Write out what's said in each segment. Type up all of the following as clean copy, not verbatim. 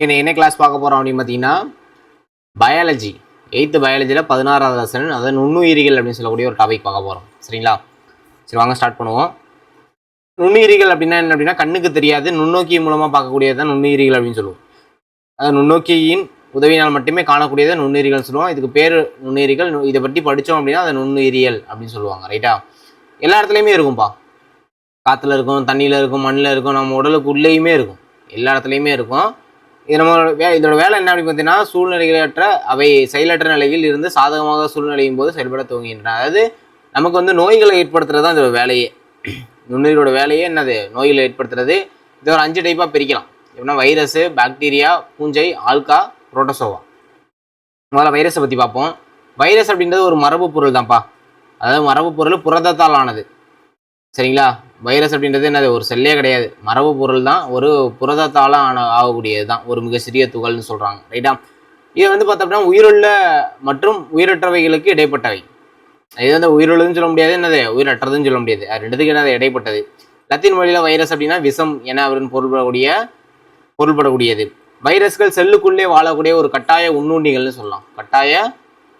என்ன கிளாஸ் பார்க்க போகிறோம் அப்படின்னு பார்த்தீங்கன்னா பயாலஜி 8th பயாலஜியில் 16வது லெசன், அதாவது நுண்ணுயிரிகள் அப்படின்னு சொல்லக்கூடிய ஒரு டாபிக் பார்க்க போகிறோம். சரிங்களா? சரி, வாங்க ஸ்டார்ட் பண்ணுவோம். நுண்ணுயிரிகள் அப்படின்னா என்ன அப்படின்னா கண்ணுக்கு தெரியாது, நுண்ணோக்கி மூலமாக பார்க்கக்கூடியது தான் நுண்ணுயிரிகள் அப்படின்னு சொல்லுவோம். அதாவது நுண்ணோக்கியின் உதவினால் மட்டுமே காணக்கூடியதை நுண்ணுயிரிகள் சொல்லுவோம். இதுக்கு பேர் நுண்ணுயிரிகள். இதை பற்றி படித்தோம் அப்படின்னா அதை நுண்ணுயிரியல் அப்படின்னு சொல்லுவாங்க. ரைட்டா? எல்லா இடத்துலையுமே இருக்கும்ப்பா. காற்றுல இருக்கும், தண்ணியில் இருக்கும், மண்ணில் இருக்கும், நம்ம உடலுக்கு உள்ளேயுமே இருக்கும், எல்லா இடத்துலையுமே இருக்கும். இது நம்மளோட இதோட வேலை என்ன அப்படின்னு பார்த்தீங்கன்னா சூழ்நிலைகளற்ற அவை செயலற்ற நிலையில் இருந்து சாதகமாக சூழ்நிலையும் போது செயல்பட துவங்குகின்றன. அதாவது நமக்கு வந்து நோய்களை ஏற்படுத்துறது தான் இதோட வேலையே. நுண்ணுயிரோட வேலையே என்னது? நோய்களை ஏற்படுத்துறது. இதை ஒரு 5 டைப்பாக பிரிக்கலாம். எப்படின்னா வைரஸு, பாக்டீரியா, பூஞ்சை, ஆல்கா, புரோட்டோசோவா. முதல்ல வைரஸை பற்றி பார்ப்போம். வைரஸ் அப்படின்றது ஒரு மரபு பொருள் தான்ப்பா. அதாவது மரபு பொருள் புரதத்தால் ஆனது. சரிங்களா? வைரஸ் அப்படின்றது என்னது? ஒரு செல்லே கிடையாது, மரபு பொருள் தான், ஒரு புரதத்தால் ஆகக்கூடியது தான், ஒரு மிக சிறிய துகள்னு சொல்கிறாங்க. ரைட்டா? இது வந்து பார்த்தோம்னா உயிருள்ள மற்றும் உயிரற்றவைகளுக்கு இடைப்பட்டவை. இது வந்து உயிருள்ளதுன்னு சொல்ல முடியாது, என்னது உயிரற்றதுன்னு சொல்ல முடியாது, ரெண்டுத்துக்கு என்னது இடைப்பட்டது. லத்தீன் மொழியில் வைரஸ் அப்படின்னா விஷம் என அவரின் பொருள்படக்கூடியது. வைரஸ்கள் செல்லுக்குள்ளே வாழக்கூடிய ஒரு கட்டாய உண்ணுண்ணிகள்னு சொல்லலாம். கட்டாய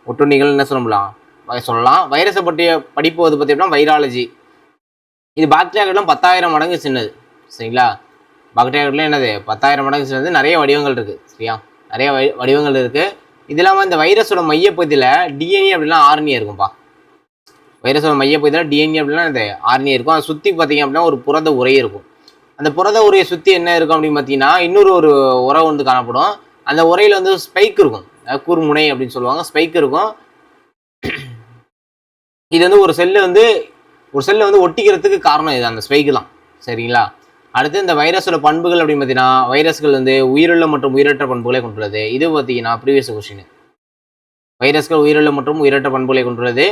ஒட்டுண்ணிகள் என்ன சொல்லலாம். வைரஸை பற்றிய படிப்பு வந்து பார்த்தீங்கன்னா வைராலஜி. இது பாக்டீரியாக்கெல்லாம் 10,000 மடங்கு சின்னது. சரிங்களா? பாக்டீரியாக்கெல்லாம் என்னது 10,000 மடங்கு சின்னது. நிறைய வடிவங்கள் இருக்குது. சரியா? நிறைய வடிவங்கள் இருக்குது. இது இல்லாமல் இந்த வைரஸோட மையப்பகுதியில் டிஎன்ஏ அப்படின்னா ஆர்என்ஏ இருக்கும்ப்பா. வைரஸோட மையப்பகுதியில் டிஎன்ஏ அப்படின்னா இந்த ஆர்என்ஏ இருக்கும். அதை சுற்றி பார்த்தீங்க அப்படின்னா ஒரு புரத உரை இருக்கும். அந்த புரத உரையை சுற்றி என்ன இருக்கும் அப்படின்னு பார்த்தீங்கன்னா இன்னொரு உரை வந்து காணப்படும். அந்த உரையில் வந்து ஸ்பைக் இருக்கும், கூர்முனை அப்படின்னு சொல்லுவாங்க. ஸ்பைக் இருக்கும். இது வந்து ஒரு செல்லு வந்து ஒட்டிக்கிறதுக்கு காரணம் இது, அந்த ஸ்பைக்கு தான். சரிங்களா? அடுத்து இந்த வைரஸோட பண்புகள் அப்படின்னு பார்த்தீங்கன்னா வைரஸ்கள் வந்து உயிருள்ள மற்றும் உயிரற்ற பண்புகளை கொண்டுள்ளது. இது பார்த்தீங்கன்னா ப்ரீவியஸ் கொஸ்டின். வைரஸ்கள் உயிருள்ள மற்றும் உயிரற்ற பண்புகளை கொண்டுள்ளது.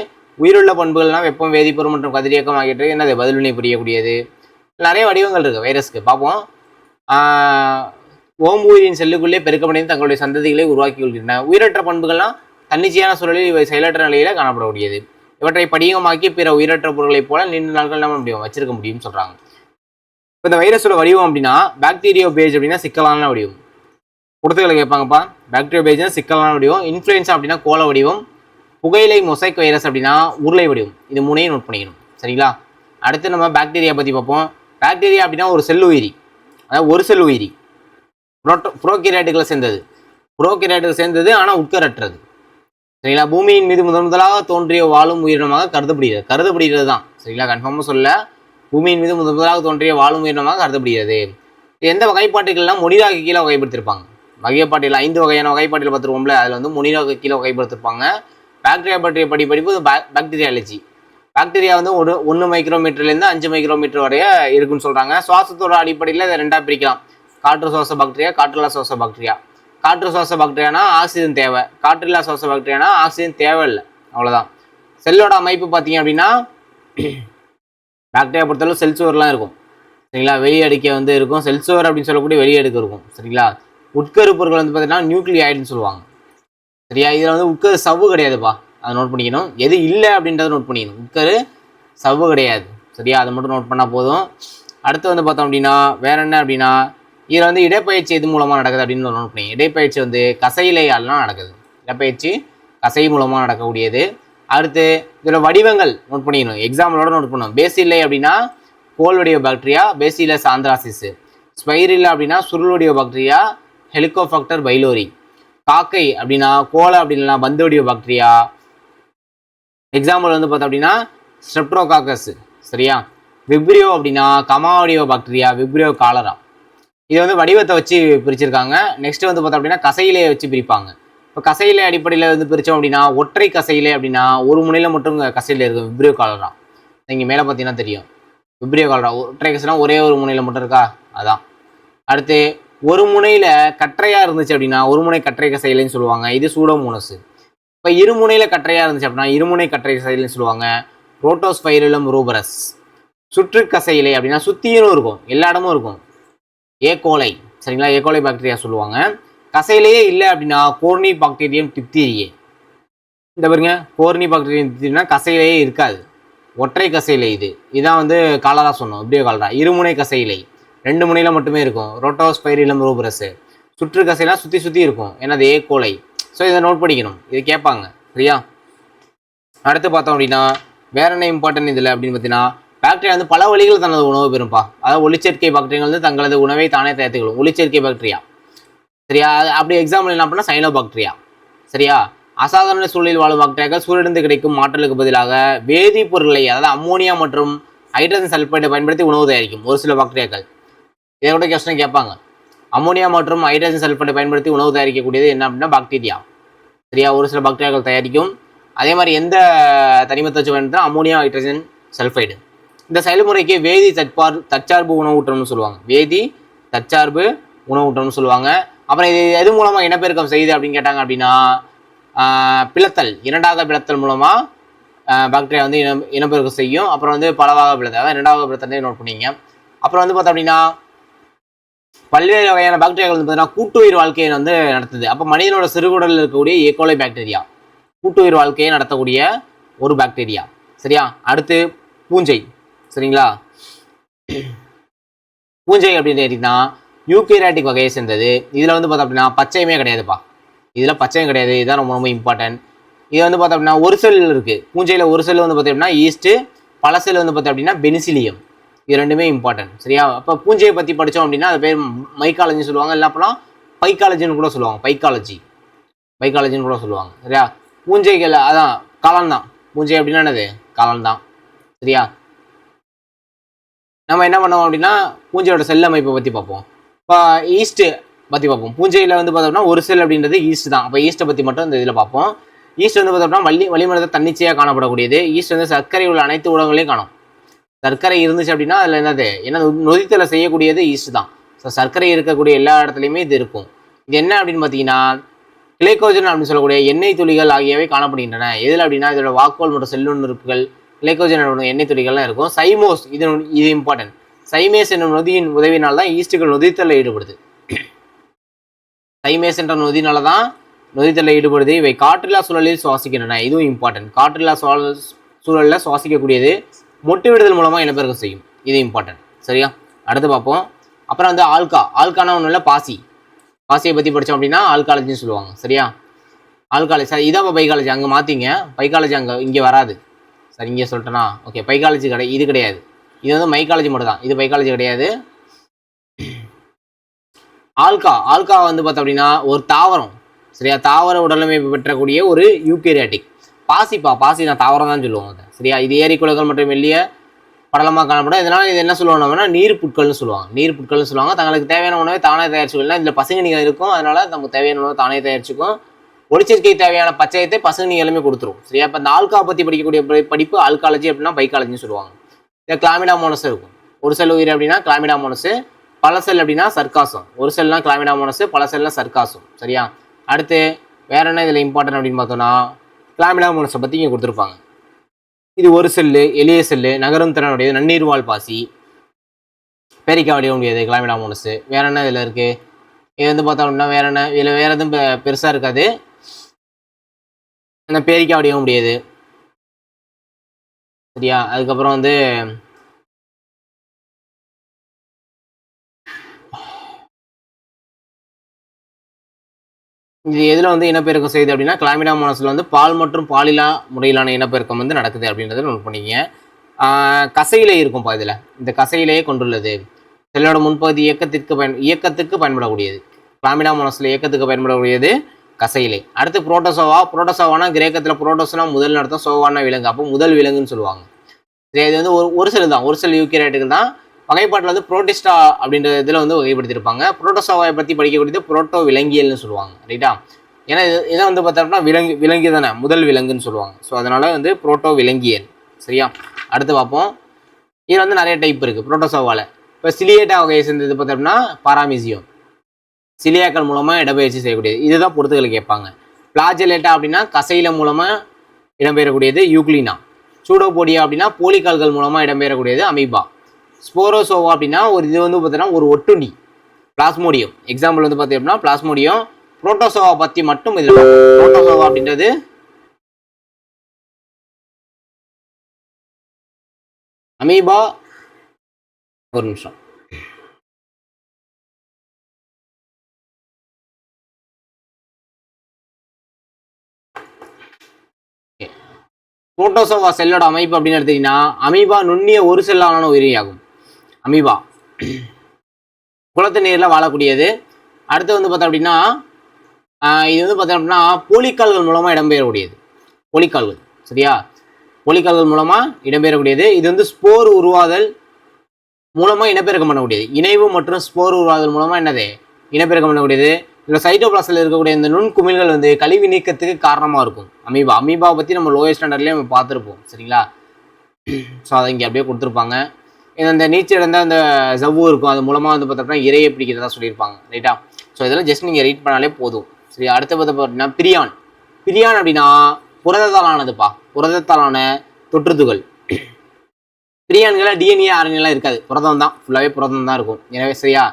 உயிருள்ள பண்புகள்னா வெப்பம், வேதிப்பொருள் மற்றும் கதிரியக்கம் ஆகியவை என்னது பதில்வினை புரியக்கூடியது. நிறைய வடிவங்கள் இருக்குது வைரஸ்க்கு. பார்ப்போம். ஓம்புயிரின் செல்லுக்குள்ளே பெருக்கமடைந்து தங்களுடைய சந்ததிகளை உருவாக்கி கொள்கின்றன. உயிரற்ற பண்புகள்லாம் தன்னிச்சையான சூழலில் இவை செயலற்ற நிலையில காணப்படக்கூடியது. இவற்றை படிகமாக்கி பிற உயிரற்ற பொருட்களைப் போல நீண்ட நாட்கள் நம்ம முடியும் வச்சிருக்க முடியும்னு சொல்றாங்க. இப்போ இந்த வைரஸோட வடிவம் அப்படின்னா பாக்டீரியோ பேஜ் அப்படின்னா சிக்கலான வடிவம். கொடுத்துக்களை கேட்பாங்கப்பா. பாக்டீரியோ பேஜ்னா சிக்கலான வடிவம். இன்ஃப்ளூயன்ஸா அப்படின்னா கோல வடிவம். புகையிலை மொசைக் வைரஸ் அப்படின்னா உருளை வடிவம். இது 3ஐயும் நோட் பண்ணிக்கணும். சரிங்களா? அடுத்து நம்ம பாக்டீரியா பற்றி பார்ப்போம். பாக்டீரியா அப்படின்னா ஒரு செல் உயிரி, அதாவது ஒரு செல் உயிரி. புரோகிராட்டுகளை சேர்ந்தது ஆனால் உட்கரற்றது. சரிங்களா? பூமியின் மீது முதலாக தோன்றிய வாழும் உயிரினமாக கருதப்படுகிறது தான். சரிங்களா? கன்ஃபார்மாக சொல்ல, பூமியின் மீது முதலாக தோன்றிய வாழும் உயிரினமாக கருதப்படுகிறது. எந்த வகைப்பாட்டுகள்லாம் மொனிராக்கு கீழே வகைப்படுத்திருப்பாங்க. வகைப்பாட்டில் 5 வகையான வகைப்பாட்டில் பார்த்துருவோம்ல, அதில் வந்து மொனிராக்கு கீழே வகைப்படுத்திருப்பாங்க. பாக்டீரியா பற்றிய படிப்பு பாக்டீரியாலஜி. பாக்டீரியா வந்து 1 மைக்ரோமீட்டர்லேருந்து 5 மைக்ரோமீட்டர் வரைய இருக்குன்னு சொல்கிறாங்க. சுவாசத்தோட அடிப்படையில் இதை 2ஆக பிரிக்கலாம். காற்று சுவாச பாக்டீரியா, காற்றுலா சுவாச பாக்டீரியா. காற்று சுவாச பாக்டீரியானா ஆக்சிஜன் தேவை, காற்றில்லா சுவாச பாக்டீரியானா ஆக்சிஜன் தேவையில்லை, அவ்வளோதான். செல்லோட அமைப்பு பார்த்தீங்க அப்படின்னா பாக்டீரியா பொறுத்தளவு செல் சுவர்லாம் இருக்கும். சரிங்களா? வெளியடுக்க வந்து இருக்கும். செல் சுவர் அப்படின்னு சொல்லக்கூடிய வெளியடுக்கு இருக்கும். சரிங்களா? உட்கரு பொருட்கள் வந்து பார்த்தீங்கன்னா நியூக்ளியாய்டுன்னு சொல்லுவாங்க. சரியா? இதில் வந்து உட்கரு சவ்வு கிடையாதுப்பா, அதை நோட் பண்ணிக்கணும். எது இல்லை அப்படின்றத நோட் பண்ணிக்கணும். உட்கரு சவ்வு கிடையாது. சரியா? அதை மட்டும் நோட் பண்ணால் போதும். அடுத்து வந்து பார்த்தோம் அப்படின்னா வேற என்ன அப்படின்னா இதில் வந்து இடப்பயிற்சி எது மூலமாக நடக்குது அப்படின்னு நோட் பண்ணி. இடப்பயிற்சி வந்து கசையிலையாலாம் நடக்குது. இடப்பயிற்சி கசை மூலமாக நடக்கக்கூடியது. அடுத்து இதில் வடிவங்கள் நோட் பண்ணிக்கணும், எக்ஸாம்பிளோட நோட் பண்ணணும். பேசில்லை அப்படின்னா கோல் வடிவ பாக்டீரியா, பேசிலஸ் ஆந்திராசிஸ். ஸ்பைரில்லா அப்படின்னா சுருள் வடிவ பாக்டீரியா, ஹெலிகோபாக்டர் பைலோரி. காக்கை அப்படின்னா கோலை அப்படின்னா பந்து வடிவ பாக்டீரியா. எக்ஸாம்பிள் வந்து பார்த்தோம் அப்படின்னா ஸ்ட்ரெப்டோகாக்கஸ். சரியா? விப்ரியோ அப்படின்னா கமா வடிவ பாக்டீரியா, விப்ரியோ காலரா. இது வந்து வடிவத்தை வச்சு பிரிச்சிருக்காங்க. நெக்ஸ்ட் வந்து பார்த்தோம் அப்படின்னா கசையிலையை வச்சு பிரிப்பாங்க. இப்போ கசையிலை அடிப்படையில் வந்து பிரித்தோம் அப்படின்னா ஒற்றை கசையிலை அப்படின்னா ஒரு முனையில் மட்டும் கசையில் இருக்கும், விப்ரியோ காலரா. இங்கே மேலே பார்த்தீங்கன்னா தெரியும், விப்ரியோ காலரா. ஒற்றை கசைனா ஒரே ஒரு முனையில் மட்டும் இருக்கா, அதான். அடுத்து ஒரு முனையில் கற்றையாக இருந்துச்சு அப்படின்னா ஒரு முனை கற்றை கசையிலைன்னு சொல்லுவாங்க, இது சூடோமோனஸ். இப்போ இருமுனையில் கற்றையாக இருந்துச்சு அப்படின்னா இருமுனை கற்றை கசையிலைன்னு சொல்லுவாங்க, புரோட்டோஸ்பைரிலம் ரூபரஸ். சுற்று கசையிலை அப்படின்னா சுற்றியும் இருக்கும், எல்லா இடமும் இருக்கும், ஏகோலை. சரிங்களா? ஏகோலை பாக்டீரியா சொல்லுவாங்க. கசையிலேயே இல்லை அப்படின்னா கோர்னி பாக்டீரியம் டிப்தீரியே. இந்த பாருங்க, கோர்னி பாக்டீரியம் டிப்தீரியா கசையிலேயே இருக்காது, ஒற்றை கசையிலை. இதான் வந்து காலரா சொன்னோம், இப்படியே காலரா. இருமுனை கசையிலை 2 முனையில் மட்டுமே இருக்கும், ரோட்டோஸ்பைரிலம் ரூபரஸ். சுற்று கசைலாம் சுற்றி இருக்கும், ஏன்னா அது கோலை. ஸோ இதை நோட் பண்ணிக்கணும், இது கேட்பாங்க. சரியா? அடுத்து பார்த்தோம் அப்படின்னா வேற என்ன இம்பார்ட்டன்ட் இதில் அப்படின்னு பார்த்தீங்கன்னா, பாக்டீரியா வந்து பல வழிகள் தனது உணவு பெறும்பா. அதாவது ஒளிச்சேர்க்கை பாக்டீரியா வந்து தங்களது உணவை தானே தயாரித்துக்கொள்ளும். ஒளிச்சேர்க்கை பாக்டீரியா. சரியா? அப்படி எக்ஸாம்பிள் என்ன பண்ணால் சைனோ பாக்டீரியா. சரியா? அசாதாரண சூழலில் வாழும் பாக்டீரியாக்கள் சூரியனிலிருந்து கிடைக்கும் ஆற்றலுக்கு பதிலாக வேதிப்பொருட்களை, அதாவது அம்மோனியா மற்றும் ஹைட்ரஜன் சல்பைடை பயன்படுத்தி உணவு தயாரிக்கும் ஒரு சில பாக்டீரியாக்கள். இதை கூட கொஸ்டின் கேட்பாங்க. அம்மோனியா மற்றும் ஹைட்ரஜன் சல்பைடை பயன்படுத்தி உணவு தயாரிக்கக்கூடியது என்ன அப்படின்னா பாக்டீரியா. சரியா? ஒரு சில பாக்டீரியாக்கள் தயாரிக்கும். அதே மாதிரி எந்த தனிமத்தை வச்சு பயன்படுத்தினா அம்மோனியா ஹைட்ரஜன் சல்ஃபைடு. இந்த செயல்முறைக்கு வேதி தற்சார்பு உணவூட்டம்னு சொல்லுவாங்க. வேதி தற்சார்பு உணவூட்டம்னு சொல்லுவாங்க. அப்புறம் இது எது மூலமாக இனப்பெருக்கம் செய்யுது அப்படின்னு கேட்டாங்க அப்படின்னா பிளத்தல், இரண்டாக பிளத்தல் மூலமாக பாக்டீரியா வந்து இனப்பெருக்கம் செய்யும். அப்புறம் வந்து பலவாக பிளத்தல், அதான் இரண்டாவது பிளத்தல் நோட் பண்ணிங்க. அப்புறம் வந்து பார்த்தோம் அப்படின்னா பல்வேறு வகையான பாக்டீரியாக்கள் வந்து பார்த்தீங்கன்னா கூட்டுயிர் வாழ்க்கையை வந்து நடத்துது. அப்போ மனிதனோட சிறுகுடலில் இருக்கக்கூடிய ஈகோலை பாக்டீரியா கூட்டுயிர் வாழ்க்கையை நடத்தக்கூடிய ஒரு பாக்டீரியா. சரியா? அடுத்து பூஞ்சை. சரிங்களா? பூஞ்சை அப்படின்னு கேட்டிங்கன்னா யூகேரியாட்டிக் வகையை சேர்ந்தது. இதில் வந்து பார்த்தோம் அப்படின்னா பச்சையுமே கிடையாதுப்பா. இதில் பச்சையும் கிடையாது. இதுதான் ரொம்ப ரொம்ப இம்பார்ட்டன்ட். இது வந்து பார்த்தோம் அப்படின்னா ஒரு செல் இருக்குது பூஞ்சையில். ஒரு செல் வந்து பார்த்தோம் அப்படின்னா ஈஸ்ட்டு, பல செல் வந்து பார்த்தோம் அப்படின்னா பெனிசிலியம். இது ரெண்டுமே இம்பார்ட்டன்ட். சரியா? அப்போ பூஞ்சையை பற்றி படித்தோம் அப்படின்னா அது பேர் மைக்காலஜின்னு சொல்லுவாங்க, இல்லை அப்போலாம் பைக்காலஜின்னு கூட சொல்லுவாங்க. பைக்காலஜின்னு கூட சொல்லுவாங்க. சரியா? பூஞ்சைகள் அதான் காளான் தான். பூஞ்சை அப்படின்னா என்னது? காளான் தான். சரியா? நம்ம என்ன பண்ணுவோம் அப்படின்னா பூஞ்சையோட செல் அமைப்பை பற்றி பார்ப்போம். இப்போ ஈஸ்ட்டு பற்றி பார்ப்போம். பூஞ்சையில் வந்து பார்த்தோம்னா ஒரு செல் அப்படின்றது ஈஸ்ட் தான். அப்போ ஈஸ்ட்டை பற்றி மட்டும் இந்த இதில் பார்ப்போம். ஈஸ்ட் வந்து பார்த்தோம்னா வளிமண்டலத்தை தன்னிச்சையாக காணப்படக்கூடியது. ஈஸ்ட் வந்து சர்க்கரை உள்ள அனைத்து ஊடகங்களையும் காணும். சர்க்கரை இருந்துச்சு அப்படின்னா அதில் என்னது என்ன நொதித்தலை செய்யக்கூடியது ஈஸ்ட் தான். ஸோ சர்க்கரை இருக்கக்கூடிய எல்லா இடத்துலையுமே இது இருக்கும். இது என்ன அப்படின்னு பார்த்தீங்கன்னா கிளைக்கோஜன் அப்படின்னு சொல்லக்கூடிய எண்ணெய் துளிகள் ஆகியவை காணப்படுகின்றன. எதில் அப்படின்னா இதோட வாக்கோல் மற்றும் செல்லுறுப்புகள் கிளைக்கோஜன் எண்ணெய் துளிகள்லாம் இருக்கும். சைமோஸ் இது இம்பார்ட்டன்ட். சைமேஸ் என்னும் நொதியின் உதவினால் தான் ஈஸ்டுகள் நொதித்தலில் ஈடுபடுது. சைமேஸ் என்ற நொதினால தான் நொதித்தலில் ஈடுபடுது. இவை காற்றில்லா சூழலில் சுவாசிக்கின்றன. இதுவும் இம்பார்ட்டன்ட். காற்றில்லா சூழலில் சுவாசிக்கக்கூடியது. மொட்டு விடுதல் மூலமாக இனப்பெருக்கம் செய்யும். இது இம்பார்ட்டன்ட். சரியா? அடுத்து பார்ப்போம். அப்புறம் வந்து ஆல்கானா ஒன்றும் இல்லை, பாசியை பற்றி படித்தோம் அப்படின்னா ஆல்காலஜின்னு சொல்லுவாங்க. சரியா? ஆல்காலஜி சார் இதான் பைக்காலஜி. அங்கே மாற்றிங்க, பைக்காலஜி இங்கே வராது சார். இங்கே சொல்லிட்டேன்னா ஓகே. பைக்காலஜி இது கிடையாது. இது வந்து மைக்காலஜி மட்டும் தான். இது பைக்காலஜி கிடையாது. ஆல்கா வந்து பார்த்தோம் அப்படின்னா ஒரு தாவரம். சரியா? தாவர உடலமைப்பு பெற்றக்கூடிய ஒரு யூகேரியாட்டிக். பாசி நான் தாவரம் தான் சொல்லுவோம் அதை. சரியா? இது ஏரிக்குளங்கள் மற்றும் மெல்லிய படலமாக காணப்படும். இதனால் இது என்ன சொல்லுவாங்கன்னா நீர்ப்புட்கள்னு சொல்லுவாங்க. தங்களுக்கு தேவையான உணவை தானே தயாரிச்சுக்கலாம். இதில் பசுங்கனிகள் இருக்கும், அதனால நமக்கு தேவையான உணவை தானே தயாரிச்சுக்கும். ஒளிச்சேர்க்கை தேவையான பச்சையத்தை பசுங்கனி எல்லாமே கொடுத்துரும். சரியா? இப்போ இந்த ஆல்கா பற்றி படிக்கக்கூடிய படிப்பு ஆல்காலஜி அப்படின்னா பைக்காலஜின்னு சொல்லுவாங்க. இந்த கிளாமிடாமோனஸ் இருக்கும். ஒரு செல் உயிர் அப்படின்னா கிளாமிடாமோனஸ், பல செல் அப்படின்னா சர்க்காசம். ஒரு செல்னா கிளாமிடாமோனஸ், பல செல்னா சர்க்காசம். சரியா? அடுத்து வேற என்ன இதில் இம்பார்ட்டன்ட் அப்படின்னு பார்த்தோம்னா கிளாமிடாமோனஸை பற்றி இங்கே கொடுத்துருப்பாங்க. இது ஒரு செல்லு, எளிய செல்லு, நகரும் திறனுடையது, நன்னீர் வாழ் பாசி, பேரிக்கா வடிவ முடியாது கிளாமிடாமோனஸ். வேற என்ன இதில் இருக்கு? இது வந்து பார்த்தோம் அப்படின்னா வேற என்ன இதில் வேற எதுவும் பெருசாக இருக்காது. அந்த பேரிக்கா வடிவ முடியாது. சரியா? அதுக்கப்புறம் வந்து இது எதில் வந்து இனப்பெருக்கம் செய்யுது அப்படின்னா கிளாமிடாமோனஸில் வந்து பால் மற்றும் பாலிலா முறையிலான இனப்பெருக்கம் வந்து நடக்குது அப்படின்றத நோட் பண்ணிங்க. கசையிலே இருக்கும்ப்பா. இதில் இந்த கசையிலேயே கொண்டுள்ளது. செல்லோட முன்பகுதி இயக்கத்துக்கு பயன்படக்கூடியது. கிளாமிடாமோனஸில் இயக்கத்துக்கு பயன்படக்கூடியது கசையிலே. அடுத்து புரோட்டோசோவானா கிரேக்கத்தில் புரோட்டோஸ்னா முதல் நடத்தும், சோவானா விலங்கு. அப்போ முதல் விலங்குன்னு சொல்லுவாங்க. இது வந்து ஒரு செல் தான், ஒரு செல் யூகேரியாட்டுகள் தான். வகைப்பாட்டில் வந்து புரோட்டிஸ்டா அப்படின்ற இதில் வந்து வகைப்படுத்தியிருப்பாங்க. புரோட்டோசோவாவை பற்றி படிக்கக்கூடியது புரோட்டோ விலங்கியல்னு சொல்லுவாங்க. ரைட்டா? ஏன்னா இதை வந்து பார்த்தோம்னா விலங்கு தானே, முதல் விலங்குன்னு சொல்லுவாங்க. ஸோ அதனால் வந்து புரோட்டோ விலங்கியல். சரியா? அடுத்து பார்ப்போம். இதில் வந்து நிறைய டைப் இருக்குது புரோட்டோசோவாவில். இப்போ சிலியேட்டா வகையை சேர்ந்தது பார்த்தோம்னா பாராமிசியம். சிலியாக்கள் மூலமாக இடப்பெயர்ச்சி செய்யக்கூடியது. இதுதான் பொறுத்துக்களை கேட்பாங்க. பிளாஜெலேட்டா அப்படின்னா கசையில மூலமாக இடம்பெறக்கூடியது யூக்ளினா. சூடோபோடியா அப்படின்னா போலிகால்கள் மூலமாக இடம்பெறக்கூடியது அமீபா. ஸ்போரோசோவா அப்படின்னா இது வந்து பார்த்தீங்கன்னா ஒரு ஒட்டுண்ணி. பிளாஸ்மோடியம் எக்ஸாம்பிள் வந்து பார்த்தீங்கன்னா பிளாஸ்மோடியம். புரோட்டோசோவா பற்றி மட்டும் இதில் புரோட்டோசோவா அப்படின்றது அமீபா. ஒரு நிமிஷம். புரோட்டோசோவா செல்லோட அமைப்பு அப்படின்னு எடுத்தீங்கன்னா அமீபா நுண்ணிய ஒரு செல்லான உயிரியாகும். அமீபா குளத்து நீரில் வாழக்கூடியது. அடுத்து வந்து பார்த்தோம் அப்படின்னா இது வந்து பார்த்தோம் அப்படின்னா போலிக்கால்கள் மூலமாக இடம்பெறக்கூடியது. போலிக்கால்கள் சரியா, போலிக்கால்கள் மூலமாக இடம்பெறக்கூடியது. இது வந்து ஸ்போர் உருவாதல் மூலமாக இனப்பெருக்கம் பண்ணக்கூடியது. இணைவு மற்றும் ஸ்போர் உருவாதல் மூலமாக என்னது இனப்பெருக்கம் பண்ணக்கூடியது. இதில் சைட்டோபிளாஸ்டில் இருக்கக்கூடிய இந்த நுண்குமிழ்கள் வந்து கழிவு நீக்கத்துக்கு காரணமாக இருக்கும். அமீபாவை பற்றி நம்ம லோயர் ஸ்டாண்டர்ட்லேயே நம்ம பார்த்துருப்போம் சரிங்களா. ஸோ அதை இங்கே அப்படியே கொடுத்துருப்பாங்க. இந்த நீச்சல் இழந்த அந்த ஜவ்வு இருக்கும், அது மூலமாக வந்து பார்த்தோம்னா இறையை பிடிக்கிறதா சொல்லியிருப்பாங்க ரைட்டா. ஸோ இதெல்லாம் ஜஸ்ட் நீங்கள் ரீட் பண்ணாலே போதும் சரி. அடுத்த பார்த்தீங்கன்னா பிரியான். பிரியான் அப்படின்னா புரதத்தாலானதுப்பா, புரதத்தாலான தொற்றுதுகள். பிரியான்கள் டிஎன்ஏ ஆர்என்ஏலாம் இருக்காது, புரதம் தான், ஃபுல்லாகவே புரதம் தான் இருக்கும். எனவே சரியா,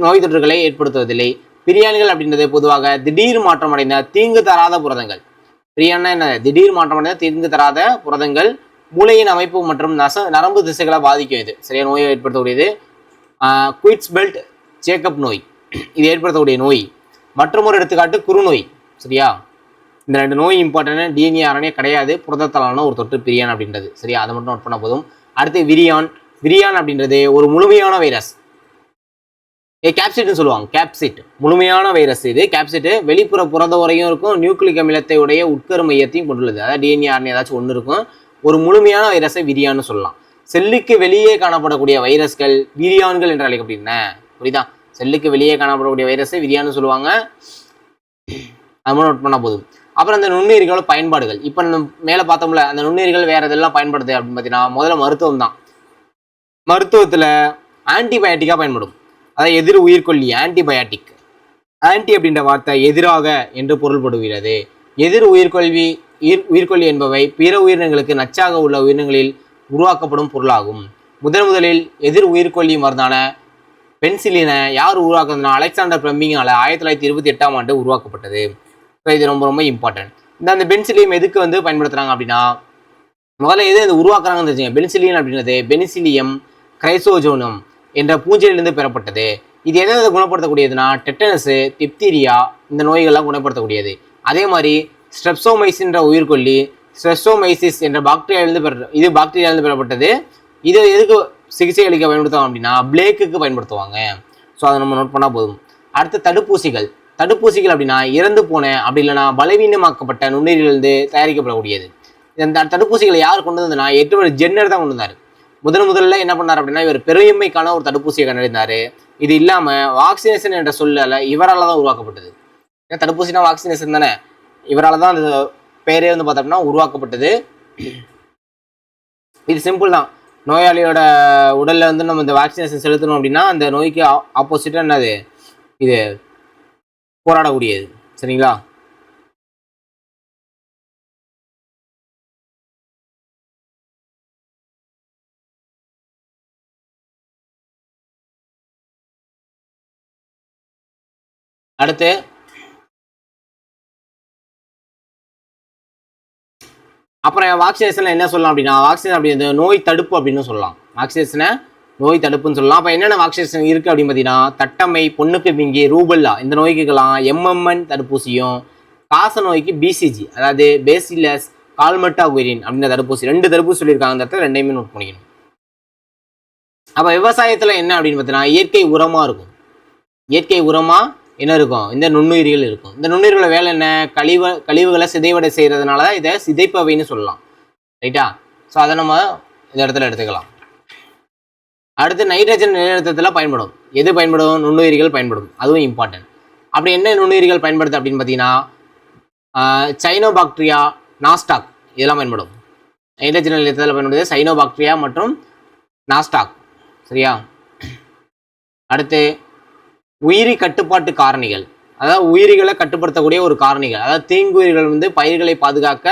நோய் தொற்றுகளை ஏற்படுத்துவதில்லை. பிரியான்கள் அப்படின்றது பொதுவாக திடீர் மாற்றம் அடைந்த தீங்கு தராத புரதங்கள். பிரியான்னா என்ன, திடீர் மாற்றம் அடைந்த தீங்கு தராத புரதங்கள். மூளையின் அமைப்பு மற்றும் நரம்பு திசைகளை பாதிக்கும். இது சரியா நோயை ஏற்படுத்தக்கூடியது. குயிட்ஸ் பெல்ட் ஜேக்கப் நோய் இது ஏற்படுத்தக்கூடிய நோய். மற்றொரு எடுத்துக்காட்டு குறுநோய் சரியா. இந்த ரெண்டு நோய் இம்பார்ட்டன்ட், டிஎன்ஏ ஆர்என்ஏ கிடையாது, புரதத்தாலான ஒரு தொற்று பிரியான் அப்படின்றது சரியா. அதை மட்டும் நோட் பண்ண போதும். அடுத்து விரியான். விரியான் அப்படின்றது ஒரு முழுமையான வைரஸ். கேப்சிட்னு சொல்லுவாங்க, கேப்சிட் முழுமையான வைரஸ். இது கேப்சிட் வெளிப்புற புரத உரையும் இருக்கும், நியூக்ளிக் அமிலத்தை உடைய உட்கரு மையத்தையும் கொண்டுள்ளது. அதாவது டிஎன்ஏ ஆர்என்ஏ ஏதாச்சும் ஒன்று இருக்கும். ஒரு முழுமையான வைரஸை விரியான்னு சொல்லலாம். செல்லுக்கு வெளியே காணப்படக்கூடிய வைரஸ்கள் விரியான்கள் என்று அழைக்கப்படுகின்றன. புரியுதா, செல்லுக்கு வெளியே காணப்படக்கூடிய வைரஸை விரியான்னு சொல்லுவாங்க. அது மட்டும் நோட் பண்ண போதும். அப்புறம் அந்த நுண்ணுயிர்களோட பயன்பாடுகள். இப்போ நம்ம மேலே பார்த்தோம்ல, அந்த நுண்ணுயிர்கள் வேறு எதெல்லாம் பயன்படுது அப்படின்னு பார்த்தீங்கன்னா முதல்ல மருத்துவம் தான். மருத்துவத்தில் ஆன்டிபயோட்டிக்காக பயன்படும், அதாவது எதிர் உயிர்கொல்லி ஆன்டிபயோட்டிக். ஆன்டி அப்படின்ற வார்த்தை எதிராக என்று பொருள்படுகிறது. எதிர் உயிர்கொல்லி என்பவை பிற உயிரினங்களுக்கு நச்சாக உள்ள உயிரினங்களில் உருவாக்கப்படும் பொருளாகும். முதலில் எதிர் உயிர்கொல்லி மருந்தான பென்சிலினை யார் உருவாக்குறதுனா அலெக்சாண்டர் பிளம்பிங்கால 1928ஆம் ஆண்டு உருவாக்கப்பட்டது. ஸோ இது ரொம்ப ரொம்ப இம்பார்ட்டன்ட். அந்த பென்சிலியம் எதுக்கு வந்து பயன்படுத்துகிறாங்க அப்படின்னா, முதல்ல எது இது உருவாக்குறாங்கன்னு தெரிஞ்சுங்க. பென்சிலியன் அப்படின்றது பெனிசிலியம் கிரைசோஜோனம் என்ற பூஞ்சையிலிருந்து பெறப்பட்டது. இது எதை குணப்படுத்தக்கூடியதுன்னா டெட்டனஸு, டிப்தீரியா இந்த நோய்கள்லாம் குணப்படுத்தக்கூடியது. அதே மாதிரி ஸ்ட்ரெப்சோமைசின்ற உயிர்கொல்லி ஸ்ட்ரெப்சோமைசிஸ் என்ற பாக்டீரியாவிலிருந்து பெறப்பட்டது. இது எதுக்கு சிகிச்சை அளிக்க பயன்படுத்துவாங்க அப்படின்னா பிளேக்குக்கு பயன்படுத்துவாங்க. ஸோ அதை நம்ம நோட் பண்ணால் போதும். அடுத்து தடுப்பூசிகள். தடுப்பூசிகள் அப்படின்னா இறந்து போன அப்படி இல்லைனா பலவீனமாக்கப்பட்ட நுண்ணுயிரிலிருந்து தயாரிக்கப்படக்கூடியது. இந்த தடுப்பூசிகளை யார் கொண்டு வந்ததுன்னா எட்வர்ட் ஜென்னர் தான் கொண்டு வந்தார். முதல்ல என்ன பண்ணார் அப்படின்னா இவர் பெருமைக்கான ஒரு தடுப்பூசியை கண்டறிந்தார். இது இல்லாமல் வாக்சினேஷன் என்ற சொல்லால் இவரால் தான் உருவாக்கப்பட்டது. ஏன்னா தடுப்பூசினா வாக்சினேஷன் தானே, இவரால் தான் அந்த பேரே வந்து பார்த்தோம்னா உருவாக்கப்பட்டது. இது சிம்பிள் தான். நோயாளியோட உடலில் வந்து நம்ம இந்த வேக்சினேஷன் செலுத்தணும் அப்படின்னா அந்த நோய்க்கு ஆப்போசிட்டாக என்னது இது போராடக்கூடியது சரிங்களா. அடுத்து அப்புறம் வாக்சினேஷன்ல என்ன சொல்லலாம் அப்படின்னா வாக்சினேஷன் அப்படிங்கிறது நோய் தடுப்பு அப்படின்னு சொல்லலாம். வாக்சினேஷனை நோய் தடுப்புன்னு சொல்லலாம். அப்போ என்னென்ன வாக்சினேஷன் இருக்குது அப்படின்னு பார்த்தீங்கன்னா தட்டம்மை, பொண்ணுக்கு பிங்கி, ரூபல்லா இந்த நோய்க்குலாம் எம்எம்என் தடுப்பூசியும், காச நோய்க்கு பிசிஜி அதாவது பேசிலஸ் கால்மெட்டாகுரின் அப்படின்ற தடுப்பூசி, 2 தடுப்பூசி சொல்லியிருக்காங்க. அந்த இடத்துல 2யுமே நோட் பண்ணிக்கணும். அப்போ விவசாயத்தில் என்ன அப்படின்னு பார்த்தீங்கன்னா இயற்கை உரமாக இருக்கும். இயற்கை உரமாக என்ன இருக்கும், இந்த நுண்ணுயிரிகள் இருக்கும். இந்த நுண்ணுயிர்களோட வேலை என்ன, கழிவுகளை சிதைவடை செய்கிறதுனால தான் இதை சிதைப்பவைன்னு சொல்லலாம் ரைட்டா. ஸோ அதை நம்ம இந்த இடத்துல எடுத்துக்கலாம். அடுத்து நைட்ரஜன் நிலைநிறுத்தத்தில் பயன்படும். எது பயன்படும், நுண்ணுயிரிகள் பயன்படும், அதுவும் இம்பார்ட்டன்ட். அப்படி என்ன நுண்ணுயிரிகள் பயன்படுது அப்படின்னு பார்த்தீங்கன்னா சைனோபாக்டீரியா, நாஸ்டாக் இதெல்லாம் பயன்படும். நைட்ரஜன் நிலைநிறுத்தத்தில் பயன்படுது சைனோபாக்டீரியா மற்றும் நாஸ்டாக் சரியா. அடுத்து உயிரி கட்டுப்பாட்டு காரணிகள், அதாவது உயிரிகளை கட்டுப்படுத்தக்கூடிய ஒரு காரணிகள், அதாவது தீங்குயிர்கள் வந்து பயிர்களை பாதுகாக்க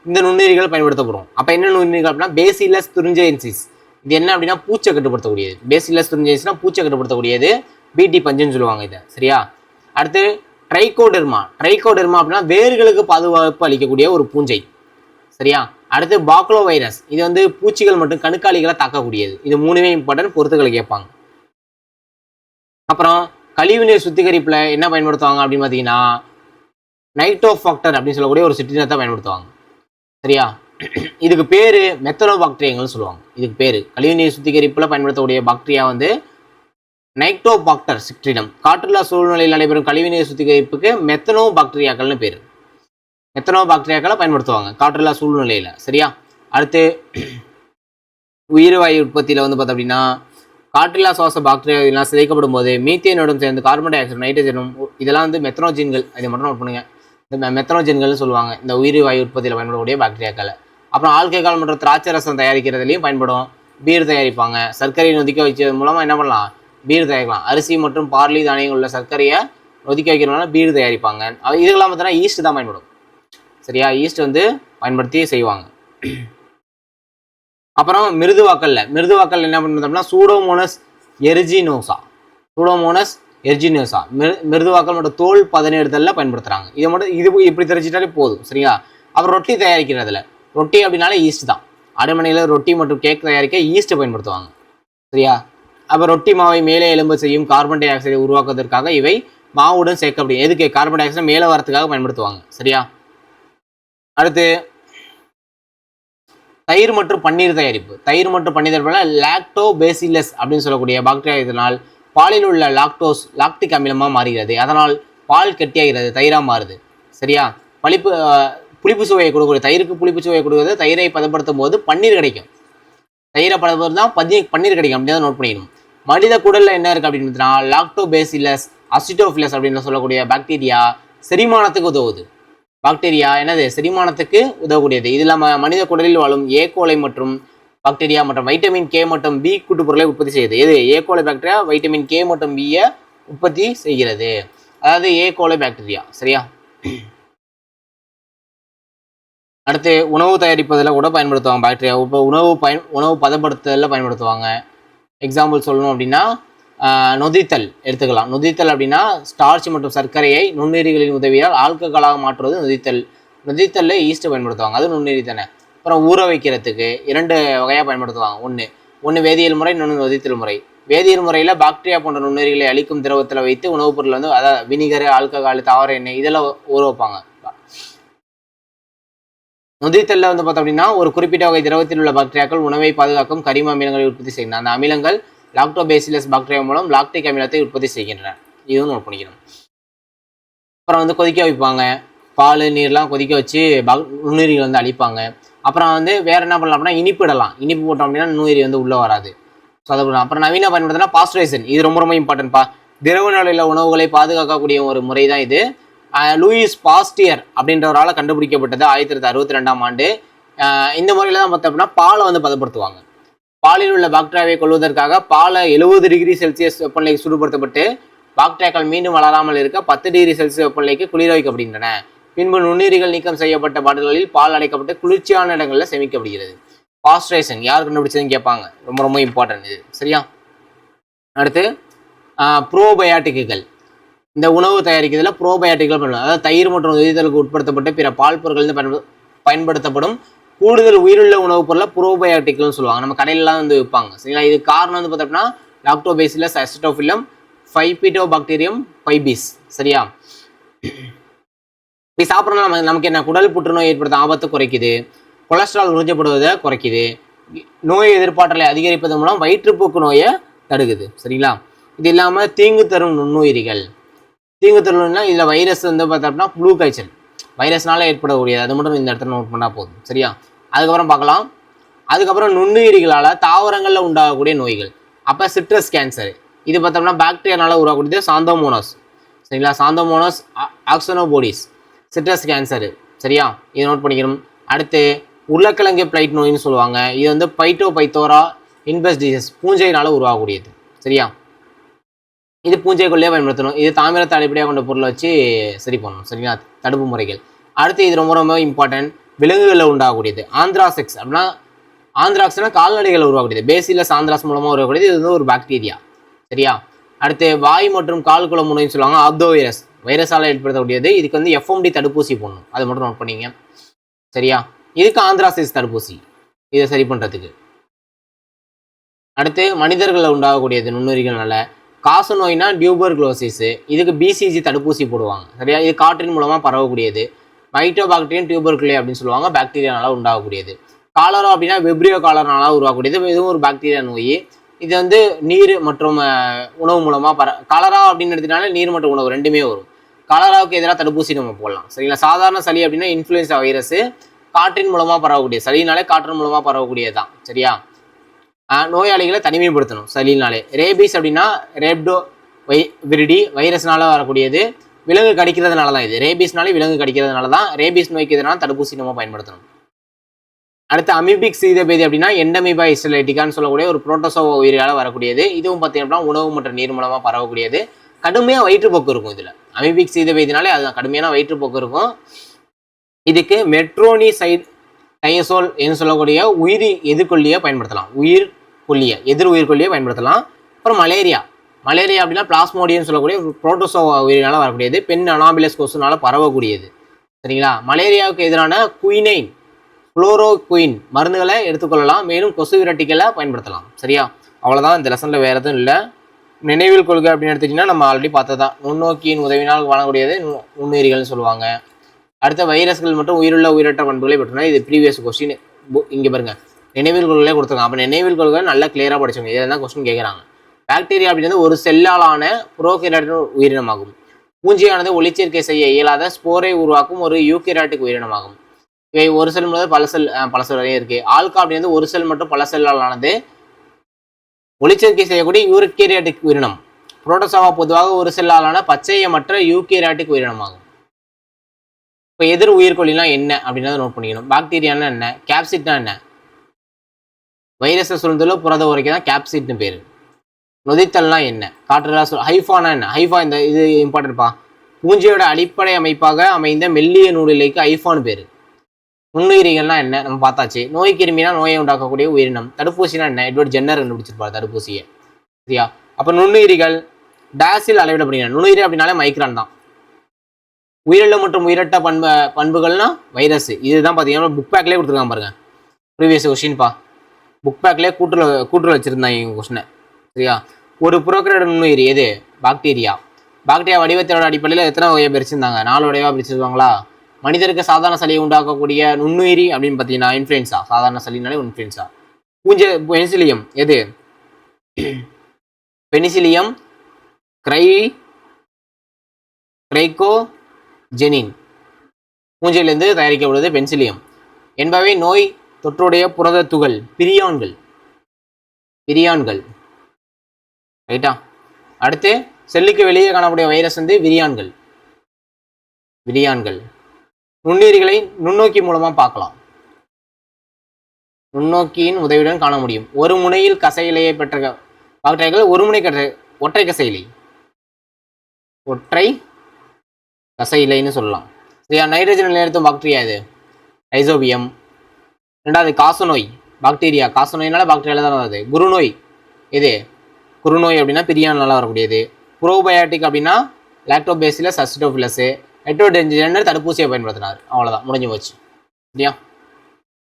இந்த நுண்ணுயிரிகள் பயன்படுத்தப்படும். அப்போ என்ன நுண்ணுயிர்கள் அப்படின்னா பேசிலஸ் துரிஞ்சென்சிஸ். இது என்ன அப்படின்னா பூச்சை கட்டுப்படுத்தக்கூடியது. பேசிலஸ் துரிஞ்சென்சிஸ்னா பூச்சை கட்டுப்படுத்தக்கூடியது, பிடி பஞ்சுன்னு சொல்லுவாங்க இதை சரியா. அடுத்து ட்ரைகோடெர்மா. ட்ரைகோடெர்மா அப்படின்னா வேர்களுக்கு பாதுகாப்பு அளிக்கக்கூடிய ஒரு பூஞ்சை சரியா. அடுத்து பாக்லோ வைரஸ், இது வந்து பூச்சிகள் மற்றும் கணுக்காளிகளை தாக்கக்கூடியது. இது 3மே இம்பார்ட்டன்ட், பொறுத்துக்களை கேட்பாங்க. அப்புறம் கழிவுநீர் சுத்திகரிப்பில் என்ன பயன்படுத்துவாங்க அப்படின்னு பார்த்தீங்கன்னா நைட்ரோஃபாக்டர் அப்படின்னு சொல்லக்கூடிய ஒரு சிற்றினத்தை பயன்படுத்துவாங்க சரியா. இதுக்கு பேர் மெத்தனோபாக்டீரியங்கள்னு சொல்லுவாங்க. இதுக்கு பேர் கழிவுநீர் சுத்திகரிப்பில் பயன்படுத்தக்கூடிய பாக்டீரியா வந்து நைட்ரோபாக்டர் சிட்ரினம். காற்றுள்ள சூழ்நிலையில் நடைபெறும் கழிவுநீர் சுத்திகரிப்புக்கு மெத்தனோபாக்டீரியாக்கள்னு பேர். மெத்தனோபாக்டீரியாக்களை பயன்படுத்துவாங்க காற்றுள்ள சூழ்நிலையில். சரியா? அடுத்து உயிர்வாயு உற்பத்தியில் வந்து பார்த்தோம் அப்படின்னா காற்றில்லா சுவாச பாக்டீரியா சிதைக்கப்படும் போது மீத்தேனோடும் சேர்ந்து கார்பன் டை ஆக்சைடு நைட்ரஜனும் இதெல்லாம் வந்து மெத்தனோஜின்கள். இதை மட்டும் நோட் பண்ணுங்க. இந்த மெத்தனோஜின்கள்னு சொல்லுவாங்க இந்த உயிர்வாயு உற்பத்தியில் பயன்படக்கூடிய பாக்டீரியாக்களை. அப்புறம் ஆல்கஹால் மற்றும் திராட்சை ரசம் தயாரிக்கிறதுலையும் பயன்படும். பீர் தயாரிப்பாங்க. சர்க்கரையை நொதிக்க வச்சது மூலமாக என்ன பண்ணலாம்? பீர் தயாரிக்கலாம். அரிசி மற்றும் பார்லி தானியங்கள் உள்ள சர்க்கரையை நொதிக்க வைக்கிறதுனால பீர் தயாரிப்பாங்க. இதுக்கெல்லாம் பார்த்தீங்கன்னா ஈஸ்ட் தான் பயன்படும். சரியா? ஈஸ்ட் வந்து பயன்படுத்தி செய்வாங்க. அப்புறம் மிருதுவாக்கல்ல என்ன பண்ணுறோம்னா சூடோமோனஸ் எர்ஜினோசா மிருதுவாக்கல் மற்றும் தோல் பதனிடுதலில் பயன்படுத்துகிறாங்க. இதை மட்டும் இப்படி தெரிஞ்சிட்டாலே போதும். சரியா? அப்புறம் ரொட்டி தயாரிக்கிறதுல ரொட்டி அப்படின்னாலே ஈஸ்ட் தான். அடைமனையில் ரொட்டி மற்றும் கேக் தயாரிக்க ஈஸ்ட் பயன்படுத்துவாங்க. சரியா? அப்போ ரொட்டி மாவை மேலே எலும்பு செய்யும் கார்பன் டை ஆக்சைடை உருவாக்குவதற்காக இவை மாவுடன் சேர்க்கப்படும். எதுக்கு? கார்பன் டை ஆக்சைடு மேலே வரத்துக்காக பயன்படுத்துவாங்க. சரியா? அடுத்து தயிர் மற்றும் பன்னீர் தயாரிப்பு லாக்டோபேசிலஸ் அப்படின்னு சொல்லக்கூடிய பாக்டீரியா இதனால் பாலில் உள்ள லாக்டிக் அமிலமாக மாறுகிறது. அதனால் பால் கெட்டியாகிறது, தயிராக மாறுது. சரியா? புளிப்பு சுவையை கொடுக்கக்கூடிய தயிருக்கு புளிப்பு சுவையை கொடுக்குறது. தயிரை பதப்படுத்தும் போது பன்னீர் கிடைக்கும். தயிரை பதப்படுத்தும் தான் பன்னீர் கிடைக்கும். அப்படியே நோட் பண்ணிக்கணும். மனித குடலில் என்ன இருக்குது அப்படின்னு பார்த்தீங்கன்னா லாக்டோபேசிலஸ் அசிட்டோஃபிலஸ் அப்படின்னு சொல்லக்கூடிய பாக்டீரியா செரிமானத்துக்கு உதவுது. பாக்டீரியா என்னது? செரிமானத்துக்கு உதவக்கூடியது. இது இல்லாமல் மனித குடலில் வாழும் ஏகோலை மற்றும் பாக்டீரியா மற்றும் வைட்டமின் கே மற்றும் பி கூட்டுப்பொருளை உற்பத்தி செய்யுது. எது? ஏகோலை பாக்டீரியா வைட்டமின் கே மற்றும் பியை உற்பத்தி செய்கிறது. அதாவது ஏகோலை பாக்டீரியா. சரியா? அடுத்து உணவு தயாரிப்பதில் கூட பயன்படுத்துவாங்க பாக்டீரியா. இப்போ உணவு பதப்படுத்துதலில் பயன்படுத்துவாங்க. எக்ஸாம்பிள் சொல்லணும் அப்படின்னா நொதித்தல் எடுத்துக்கலாம். நொதித்தல் அப்படின்னா ஸ்டார்ச் மற்றும் சர்க்கரையை நுண்ணுயிரிகளின் உதவியால் ஆல்கஹாலாக மாற்றுவது நொதித்தலில் ஈஸ்ட் பயன்படுத்துவாங்க. அது நுண்ணுயிரி தானே. அப்புறம் ஊற வைக்கிறதுக்கு 2 வகையாக பயன்படுத்துவாங்க. ஒன்று வேதியியல் முறை, இன்னொன்று நொதித்தல் முறை. வேதியியல் முறையில் பாக்டீரியா போன்ற நுண்ணுயிரிகளை அழிக்கும் திரவத்தில் வைத்து உணவுப் பொருள் வந்து அதாவது வினிகர், ஆல்கஹால், தாவர எண்ணெய் இதெல்லாம் ஊற வைப்பாங்க. நொதித்தலில் வந்து பார்த்தோம் அப்படின்னா ஒரு குறிப்பிட்ட வகை திரவத்தில் உள்ள பாக்டீரியாக்கள் உணவை பாதுகாக்கும் கரிம அமிலங்களை உற்பத்தி செய்கின்றன. அந்த அமிலங்கள் லாக்டோபேசிலஸ் பாக்டீரியா மூலம் லாக்டிக் அமிலத்தை உற்பத்தி செய்கின்றன. இதுவும் நோட் பண்ணிக்கணும். அப்புறம் வந்து கொதிக்க வைப்பாங்க. பால் நீர்லாம் கொதிக்க வச்சு நுண்ணுயிரிகள் வந்து அழிப்பாங்க. அப்புறம் வந்து வேறு என்ன பண்ணலாம் அப்படின்னா இனிப்பு இடலாம். இனிப்பு போட்டோம் அப்படின்னா நுண்ணுயிரி வந்து உள்ளே வராது. ஸோ அதை பண்ணலாம். அப்புறம் நவீன பயன்படுத்தினா பாஸ்டரைசேஷன். இது ரொம்ப ரொம்ப இம்பார்ட்டன்ட்பா. திரவ நிலையில் உணவுகளை பாதுகாக்கக்கூடிய ஒரு முறை தான் இது. லூயிஸ் பாஸ்டியர் அப்படின்றவரால் கண்டுபிடிக்கப்பட்டது 1962ஆம் ஆண்டு. இந்த முறையில் தான் பார்த்தோம் அப்படின்னா பாலை வந்து பதப்படுத்துவாங்க. பாலில் உள்ள பாக்டீரியாவை கொள்வதற்காக பாலை 70 டிகிரி செல்சியஸ் வெப்பநிலைக்கு சூடுபடுத்தப்பட்டு பாக்டீரியாக்கள் மீண்டும் வளராமல் இருக்க 10 டிகிரி செல்சியஸ் வெப்பநிலைக்கு குளிர வைக்கப்படுகின்றன. பின்பு நுண்ணுயிரிகள் நீக்கம் செய்யப்பட்ட பாட்டில்களில் பால் அடைக்கப்பட்டு குளிர்ச்சியான இடங்களில் சேமிக்கப்படுகிறது. பாஸ்டரைசேஷன் யார் கண்டுபிடிச்சதுன்னு கேட்பாங்க. ரொம்ப ரொம்ப இம்பார்ட்டன்ட் இது. சரியா? அடுத்து ப்ரோபயாட்டிக்குகள். இந்த உணவு தயாரிக்கிறதுல ப்ரோபயாட்டிக்கள் பண்ணுவாங்க. அதாவது தயிர் மற்றும் நொதித்தலுக்கு உட்படுத்தப்பட்ட பிற பால் பொருட்கள் பயன்படுத்தப்படும் கூடுதல் உயிருள்ள உணவுப் பொருளை ப்ரோபயாட்டிக்னு சொல்லுவாங்க. நம்ம கடையிலலாம் வந்து விற்பாங்க. சரிங்களா? இது காரணம் வந்து பார்த்தோம்னா லாக்டோபேசிலஸ் அசிட்டோஃபிலம் ஃபைபிட்டோபாக்டீரியம் பைபிஸ். சரியா? இப்படி சாப்பிட்றதுனால நமக்கு என்ன? குடல் புற்றுநோய் ஏற்படுத்த ஆபத்தை குறைக்குது. கொலஸ்ட்ரால் உறிஞ்சப்படுவதை குறைக்குது. நோய் எதிர்ப்பாற்றலை அதிகரிப்பதன் மூலம் வயிற்றுப்போக்கு நோயை தடுக்குது. சரிங்களா? இது இல்லாமல் தீங்கு தரும் நுண்ணுயிரிகள். இதில் வைரஸ் வந்து பார்த்தோம்னா ஃப்ளூ காய்ச்சல் வைரஸ்னால ஏற்படக்கூடியது. அது மட்டும் இந்த இடத்துல நோட் பண்ணால் போதும். சரியா? அதுக்கப்புறம் பார்க்கலாம். அதுக்கப்புறம் நுண்ணுயிரிகளால் தாவரங்களில் உண்டாகக்கூடிய நோய்கள். அப்போ சிட்ரஸ் கேன்சர். இது பார்த்தோம்னா பாக்டீரியானால உருவாக்கக்கூடியது சாந்தோமோனாஸ். சரிங்களா? Xanthomonas axonopodis citrus canker. சரியா? இதை நோட் பண்ணிக்கணும். அடுத்து உருளைக்கிழங்கு பிளைட் நோயின்னு சொல்லுவாங்க. இது வந்து பைட்டோபைத்தோரா இன்வெஸ்ட் டிசீஸ் பூஞ்சையினால் உருவாகக்கூடியது. சரியா? இது பூஞ்சைக்குள்ளேயே பயன்படுத்தணும். இது தாமிரத்தை அடிப்படையாக கொண்ட பொருளை வச்சு சரி பண்ணணும். சரிங்களா? தடுப்பு முறைகள். அடுத்து இது ரொம்ப ரொம்ப இம்பார்ட்டன்ட். விலங்குகளில் உண்டாகக்கூடியது ஆந்த்ராசெக்ஸ். அப்படின்னா ஆந்த்ராக்ஸ்னா கால்நடைகளை உருவாகக்கூடியது. பேசிலஸ் ஆந்த்ராஸ் மூலமாக உருவாகக்கூடியது. இது வந்து ஒரு பாக்டீரியா. சரியா? அடுத்து வாய் மற்றும் கால் குளம் நோய்னு சொல்லுவாங்க. ஆப்தோ வைரஸால் ஏற்படுத்தக்கூடியது. இதுக்கு வந்து எஃப்எம்டி தடுப்பூசி போடணும். அது மட்டும் நோட் பண்ணிங்க. சரியா? இதுக்கு ஆந்த்ராசிஸ் தடுப்பூசி இதை சரி பண்ணுறதுக்கு. அடுத்து மனிதர்களில் உண்டாகக்கூடியது நுண்ணுயிரிகள்னால காச நோய்னா டியூபர்குலோசிஸ். இதுக்கு பிசிஜி தடுப்பூசி போடுவாங்க. சரியா? இது காற்றின் மூலமாக பரவக்கூடியது. மைட்டோபாக்டீரியம் டியூபர்குலே அப்படின்னு சொல்லுவாங்க, பாக்டீரியானால உண்டாகக்கூடியது. காலரா அப்படின்னா வெப்ரியோ காலரானால உருவாகக்கூடியது, இதுவும் ஒரு பாக்டீரியா நோய். இது வந்து நீர் மற்றும் உணவு மூலமாக காலரா அப்படின்னு எடுத்துட்டாலே நீர் மற்றும் உணவு ரெண்டுமே வரும். காலராவுக்கு எதிராக தடுப்பூசி நம்ம போடலாம், சரிங்களா. சாதாரண சளி அப்படின்னா இன்ஃப்ளூயன்ஸா வைரஸ், காற்றின் மூலமாக பரவக்கூடிய, சளினாலே காற்றின் மூலமாக பரவக்கூடியது தான், சரியா. நோயாளிகளை தனிமைப்படுத்தணும் சளினாலே. ரேபீஸ் அப்படின்னா ரேப்டோ விரிடி வைரஸ்னால வரக்கூடியது, விலங்கு கடிக்கிறதுனால தான். இது ரேபீஸ்னாலே விலங்கு கடிக்கிறதுனால தான். ரேபீஸ் நோய்க்கு எதிரான தடுப்பூசி நம்ம பயன்படுத்தணும். அடுத்து அமீபிக் சீதபேதி அப்படின்னா எண்டமீபா இஸ்டலைட்டிகான்னு சொல்லக்கூடிய ஒரு புரோட்டோசோவா உயிரியால் வரக்கூடியது. இதுவும் பார்த்தீங்கன்னா உணவு மற்றும் நீர் மூலமாக பரவக்கூடியது. கடுமையாக வயிற்றுப்போக்கு இருக்கும் இதில். அமீபிக் சீதபேதினாலே அதுதான் கடுமையான வயிற்றுப்போக்கு இருக்கும். இதுக்கு மெட்ரோனிசைட் டையசோல் என்று சொல்லக்கூடிய உயிரி எதிர்கொல்லியை பயன்படுத்தலாம், எதிர் உயிர்கொல்லியை பயன்படுத்தலாம். அப்புறம் மலேரியா அப்படின்னா பிளாஸ்மோடியம்னு சொல்லக்கூடிய புரோட்டோசோவா உயிரினால் வரக்கூடியது, பெண் அனாபிலஸ் கொசுனால பரவக்கூடியது, சரிங்களா. மலேரியாவுக்கு எதிரான குயினைன், குளோரோகுயின் மருந்துகளை எடுத்துக்கொள்ளலாம், மேலும் கொசு விரட்டிகளை பயன்படுத்தலாம், சரியா. அவ்வளோதான், இந்த லெசனில் வேறு எதுவும் இல்லை. நினைவில் கொள்கை அப்படின்னு எடுத்துக்கிட்டிங்கன்னா நம்ம ஆல்ரெடி பார்த்ததான். நுண்ணோக்கியின் உதவினால் வழங்கக்கூடியது நுண்ணுயிரிகள்னு சொல்லுவாங்க. அடுத்த வைரஸ்கள் மற்றும் உயிருள்ள உயிரற்ற பண்புகளை பற்றினா இது ப்ரீவியஸ் கொஸ்டின். இங்கே பாருங்கள், நினைவில் கொள்கையே கொடுத்துருக்காங்க. அப்போ நினைவில் கொள்கை நல்லா கிளியராக படிச்சவங்க இதில் தான் கொஸ்டின் கேட்குறாங்க. பாக்டீரியா அப்படின்றது ஒரு செல்லாலான புரோகேரியாட்டிக் உயிரினமாகும். பூஞ்சியானது ஒளிச்சேர்க்கை செய்ய இயலாத ஸ்போரை உருவாக்கும் ஒரு யூகேரியாட்டிக் உயிரினமாகும். இவை ஒரு செல் முதல் பல செல் வரையும் இருக்கு. ஆல்கா அப்படின்றது ஒரு செல் மற்றும் பல செல்லாலானது, ஒளிச்சேர்க்கை செய்யக்கூடிய யூகேரியாட்டிக் உயிரினம். புரோட்டோசோவா பொதுவாக ஒரு செல்லாலான பச்சையமற்ற யூகேரியாட்டிக் உயிரினமாகும். இப்போ எதிர் உயிர்கொல்லினா என்ன அப்படின்றத நோட் பண்ணிக்கணும். பாக்டீரியானா என்ன, கேப்சிட்னா என்ன, வைரஸை சுருந்துள்ள புரத உரைக்கு தான் கேப்சிட்னு பேர். நொதித்தல்னா என்ன, காற்றுலா ஹைஃபானா என்ன, ஹைஃபா இந்த இது இம்பார்ட்டன்ட்பா. பூஞ்சியோட அடிப்படை அமைப்பாக அமைந்த மெல்லிய நூலிலைக்கு ஹைஃபான்னு பேர். நுண்ணுயிரிகள்னா என்ன நம்ம பார்த்தாச்சு. நோய் கிருமினா நோயை உண்டாக்கக்கூடிய உயிரினம். தடுப்பூசினா என்ன, எட்வர்ட் ஜென்னர் கண்டுபிடிச்சிருப்பார் தடுப்பூசியை, சரியா. அப்போ நுண்ணுயிரிகள் டேஸில் அளவிடப்படுகின்றன. நுண்ணுயிரி அப்படின்னாலே மைக்ரான் தான். உயிருள்ள மற்றும் உயிரட்ட பண்புகள்னா வைரஸ். இதுதான் பார்த்தீங்கன்னா புக் பேக்லேயே கொடுத்துருக்காங்க பாருங்க, ப்ரீவியஸ் கொஸ்டின்ப்பா. புக் பேக்லேயே கூட்டுல வச்சுருந்தாங்க எங்கள் கொஸ்டினை, சரியா. ஒரு புரோகேரியாட் நுண்ணுயிரி எது, பாக்டீரியா. பாக்டீரியா வடிவத்தோட அடிப்படையில் எத்தனை வகையை பிரிச்சிருந்தாங்க, 4 வகையாக பிரிச்சிருவாங்களா. மனிதருக்கு சாதாரண சளியை உண்டாக்கக்கூடிய நுண்ணுயிரி அப்படின்னு பார்த்தீங்கன்னா இன்ஃப்ளூயன்ஸா, சாதாரண சளினாலே இன்ஃப்ளூயன்ஸா. பெனிசிலியம் எது, பெனிசிலியம் கிரைகோஜெனின் பூஞ்சையிலிருந்து தயாரிக்கப்படுவது பென்சிலியம் என்பவை நோய் தொற்றுடைய புரத துகள் பிரியான்கள், ரைட்டா. அடுத்து செல்லுக்கு வெளியே காணக்கூடிய வைரஸ் வந்து விரியான்கள். நுண்ணுயிரிகளை நுண்ணோக்கி மூலமாக பார்க்கலாம், நுண்ணோக்கியின் உதவியுடன் காண முடியும். ஒரு முனையில் கசையிலையை பெற்ற பாக்டீரியாக்கள் ஒருமுனை ஒற்றை கசையிலைன்னு சொல்லலாம், சரியா. நைட்ரஜன் நிலைநிறுத்தும் பாக்டீரியா இது ரைசோபியம். 2வது காசநோய் பாக்டீரியா, காசநோயினால பாக்டீரியால தான் வருது. குருநோய் இது, குருநோய் அப்படின்னா பிரியானால வரக்கூடியது. ப்ரோபயாட்டிக் அப்படின்னா லாக்டோபேசிலஸ் அசிடோஃபிலஸ். எட்வர்ட் ஜென்னர் தடுப்பூசியை பயன்படுத்தினார், அவ்வளோதான், முடிஞ்சு போச்சு, சரியா.